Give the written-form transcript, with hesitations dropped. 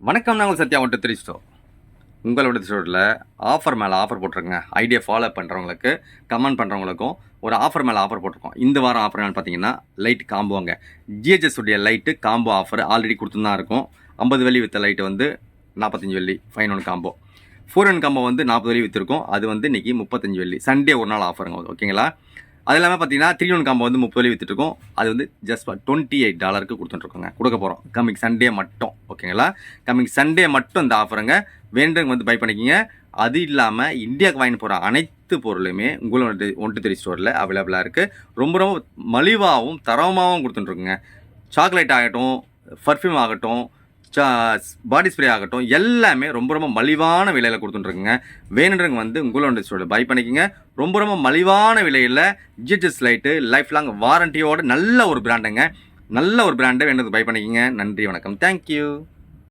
வணக்கம். நாங்கள் சத்யா ஒன்று தெரிவிச்சிட்டோம். உங்களோட ஸ்டோரில் ஆஃபர் மேலே ஆஃபர் போட்டிருக்கோங்க. ஐடியா ஃபாலோ பண்ணுறவங்களுக்கு, கமெண்ட் பண்ணுறவங்களுக்கும் ஒரு ஆஃபர் மேலே ஆஃபர் போட்டிருக்கோம். இந்த வாரம் ஆஃபர் என்னன்னு பார்த்தீங்கன்னா லைட் காம்போங்க. ஜிஹெச்எஸ் உடைய லைட்டு காம்போ ஆஃபர் ஆல்ரெடி கொடுத்துன்னு தான் இருக்கும். 50 வெள்ளி விற்ற லைட்டு வந்து 45 வெள்ளி 5 1 காம்போ. 4 1 காம்போ வந்து 40 வெள்ளி விற்றுருக்கும். அது வந்து இன்றைக்கி 35 வெள்ளி. சண்டே ஒரு நாள் ஆஃபருங்க. ஓகேங்களா? அது இல்லாமல் பார்த்தீங்கன்னா 3 1 காம்போ வந்து 30 வெள்ளி விற்றுருக்கோம். அது வந்து ஜஸ்ட் $28 கொடுத்துட்ருக்கோங்க. கொடுக்க போகிறோம் கம்மிங் சண்டே மட்டும். ஓகேங்களா? கம்மிங் சண்டே மட்டும் இந்த ஆஃபருங்க. வேண்டவங்க வந்து பை பண்ணிக்கிங்க. அது இல்லாமல் இந்தியாவுக்கு வாங்கி போகிற அனைத்து பொருளுமே உங்களோட ஒன்று தெரி ஸ்டோரில் அவைலபிளாக இருக்குது. ரொம்ப ரொம்ப மலிவாகவும் தரமாகவும் கொடுத்துட்ருக்குங்க. சாக்லேட் ஆகட்டும், பர்ஃப்யூம் ஆகட்டும், பாடி ஸ்ப்ரே ஆகட்டும், எல்லாமே ரொம்ப ரொம்ப மலிவான விலையில் கொடுத்துட்ருக்குங்க. வேணுன்றவங்க வந்து உங்களோட ஸ்டோரில் பை பண்ணிக்கிங்க. ரொம்ப ரொம்ப மலிவான விலையில் ஜிஹெச்எஸ் லைட்டு லைஃப் லாங் வாரண்டியோட நல்ல ஒரு பிராண்டுங்க. நல்ல ஒரு பிராண்டை வேணுறது பை பண்ணிக்கிங்க. நன்றி, வணக்கம், தேங்க்யூ.